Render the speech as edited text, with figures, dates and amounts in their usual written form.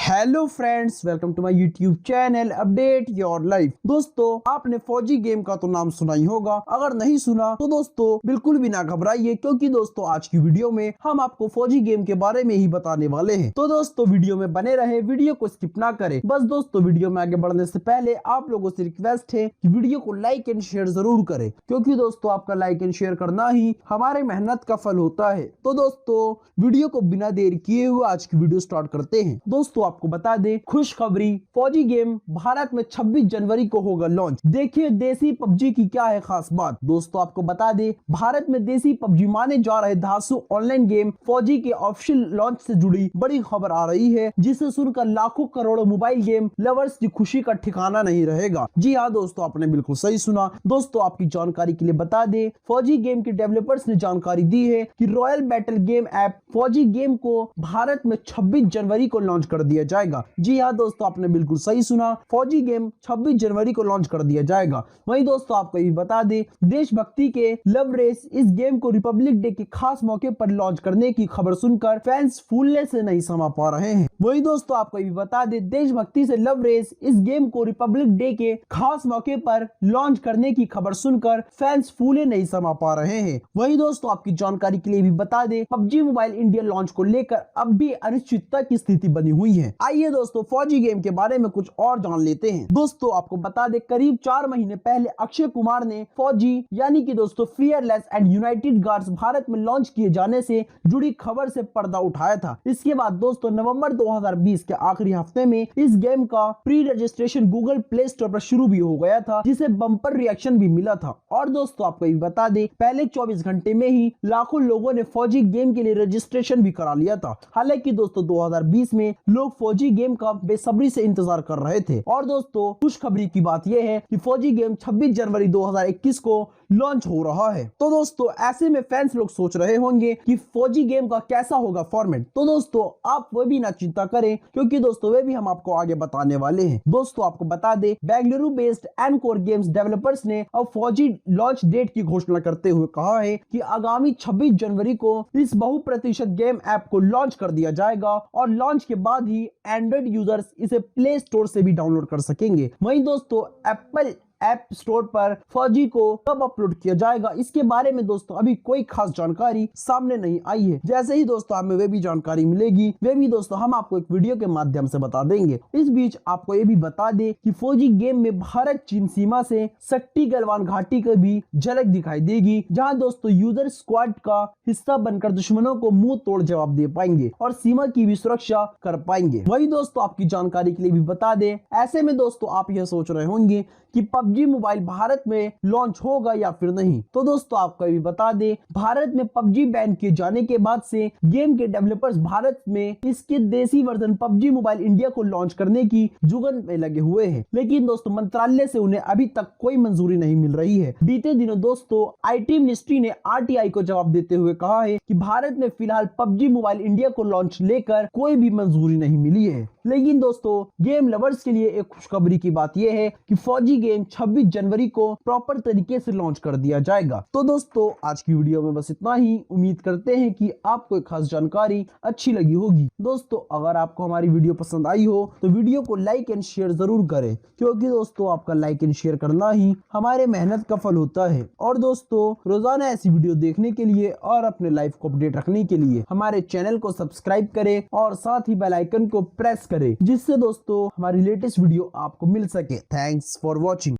Hello friends, welcome to my YouTube channel update your life. दोस्तों, आपने फौजी game का तो नाम सुना ही होगा। अगर नहीं सुना तो दोस्तों बिल्कुल भी ना घबराइए, क्योंकि दोस्तों आज की वीडियो में हम आपको फौजी गेम के बारे में ही बताने वाले हैं। तो दोस्तों वीडियो में बने रहे, वीडियो को स्किप ना करें। बस दोस्तों वीडियो में आगे बढ़ने से पहले आप लोगों से रिक्वेस्ट है कि वीडियो को लाइक एंड शेयर जरूर करें, क्योंकि दोस्तों आपका लाइक एंड शेयर करना ही हमारे मेहनत का फल होता है। तो दोस्तों वीडियो को बिना देर किए हुए आज की वीडियो स्टार्ट करते हैं। दोस्तों आपको बता दें, खुशखबरी, फौजी गेम भारत में 26 जनवरी को होगा लॉन्च। देखिए देसी पबजी की क्या है खास बात। दोस्तों आपको बता दें, भारत में देसी पबजी माने जा रहे धांसू ऑनलाइन गेम फौजी के ऑफिशियल लॉन्च से जुड़ी बड़ी खबर आ रही है, जिसे सुनकर लाखों करोड़ों मोबाइल गेम लवर्स की खुशी का ठिकाना नहीं रहेगा। जी हाँ दोस्तों, आपने बिल्कुल सही सुना। दोस्तों आपकी जानकारी के लिए बता दें, फौजी गेम के डेवलपर्स ने जानकारी दी है कि रॉयल बैटल गेम ऐप फौजी गेम को भारत में 26 जनवरी को लॉन्च कर दिया जाएगा। जी हाँ दोस्तों, आपने बिल्कुल सही सुना। फौजी गेम 26 जनवरी को लॉन्च कर दिया जाएगा। वहीं दोस्तों आपको ये बता दें, देशभक्ति के लव रेस इस गेम को रिपब्लिक डे के खास मौके पर लॉन्च करने की खबर सुनकर फैंस फूलने से नहीं समा पा रहे हैं। वहीं दोस्तों आपको ये बता दें, देशभक्ति से लव रेस इस गेम को रिपब्लिक डे के खास मौके पर लॉन्च करने की खबर सुनकर फैंस फूले नहीं समा पा रहे हैं। वहीं दोस्तों आपकी जानकारी के लिए भी बता दें, पबजी मोबाइल इंडिया लॉन्च को लेकर अब भी अनिश्चितता की स्थिति बनी हुई है। आइए दोस्तों फौजी गेम के बारे में कुछ और जान लेते हैं। दोस्तों आपको बता दें, करीब 4 महीने पहले अक्षय कुमार ने फौजी यानी कि दोस्तों fearless and United guards Bharat में लॉन्च किए जाने से जुड़ी खबर से पर्दा उठाया था। इसके बाद दोस्तों नवंबर 2020 के आखिरी हफ्ते में इस गेम का pre registration Google play store पर शुरू भी हो गया था, जिसे बम्पर रिएक्शन भी मिला था। और दोस्तों आपको ये बता दें, पहले 24 घंटे में ही लाखों लोगों ने फौजी गेम के लिए रजिस्ट्रेशन भी करा लिया था। हालांकि दोस्तों 2020 में लोग फौजी गेम का बेसब्री से इंतजार कर रहे थे। और दोस्तों खुशखबरी की बात यह है कि फौजी गेम 26 जनवरी 2021 को लॉन्च हो रहा है। तो दोस्तों ऐसे में फैंस लोग सोच रहे होंगे कि फौजी गेम का कैसा होगा फॉर्मेट। तो दोस्तों आप वो भी ना चिंता करें, क्योंकि दोस्तों वे भी हम आपको आगे बताने वाले हैं। दोस्तों आपको बता दें, Bengaluru based encore games developers ने अब फौजी लॉन्च डेट की घोषणा करते हुए कहा है कि आगामी 26 जनवरी को इस बहुप्रतीक्षित गेम ऐप को लॉन्च कर दिया जाएगा और लॉन्च के बाद ही एंड्रॉइड यूजर्स इसे प्ले स्टोर से भी डाउनलोड कर सकेंगे। वहीं दोस्तों एप्पल ऐप स्टोर पर फौजी को कब अपलोड किया जाएगा, इसके बारे में दोस्तों अभी कोई खास जानकारी सामने नहीं आई है। जैसे ही दोस्तों हमें वे भी जानकारी मिलेगी, वे भी दोस्तों हम आपको एक वीडियो के माध्यम से बता देंगे। इस बीच आपको ये भी बता दें कि फौजी गेम में भारत चीन सीमा से सट्टी गलवान घाटी की भी झलक दिखाई देगी, जहां दोस्तों यूजर स्क्वाड का हिस्सा बनकर दुश्मनों को मुंह तोड़ जवाब दे पाएंगे और सीमा की भी सुरक्षा कर पाएंगे। वही दोस्तों आपकी जानकारी के लिए भी बता दें, ऐसे में दोस्तों आप यह सोच रहे होंगे कि पबजी मोबाइल भारत में लॉन्च होगा या फिर नहीं। तो दोस्तों आपको भी बता दें, भारत में पबजी बैन किए जाने के बाद से गेम के डेवलपर्स भारत में इसके देसी वर्जन पबजी मोबाइल इंडिया को लॉन्च करने की जुगन में लगे हुए हैं, लेकिन दोस्तों मंत्रालय से उन्हें अभी तक कोई मंजूरी नहीं मिल रही है। बीते दिनों दोस्तों आईटी मिनिस्ट्री ने आरटीआई को जवाब देते हुए कहा है कि भारत में फिलहाल पबजी मोबाइल इंडिया को लॉन्च लेकर कोई भी मंजूरी नहीं मिली है। लेकिन दोस्तों गेम लवर्स के लिए एक खुशखबरी की बात यह है कि फौजी गेम 26 जनवरी को प्रॉपर तरीके से लॉन्च कर दिया जाएगा। तो दोस्तों आज की वीडियो में बस इतना ही। उम्मीद करते हैं कि आपको एक खास जानकारी अच्छी लगी होगी। दोस्तों अगर आपको हमारी वीडियो पसंद आई हो तो वीडियो को लाइक एंड शेयर जरूर करें, क्योंकि दोस्तों आपका लाइक एंड शेयर करना ही हमारे मेहनत का फल होता है। और दोस्तों रोजाना ऐसी वीडियो देखने के लिए और अपने लाइफ को अपडेट रखने के लिए हमारे चैनल को सब्सक्राइब करें और साथ ही बेल आइकन को प्रेस करें, जिससे दोस्तों हमारी लेटेस्ट वीडियो आपको मिल सके। Thanks for watching.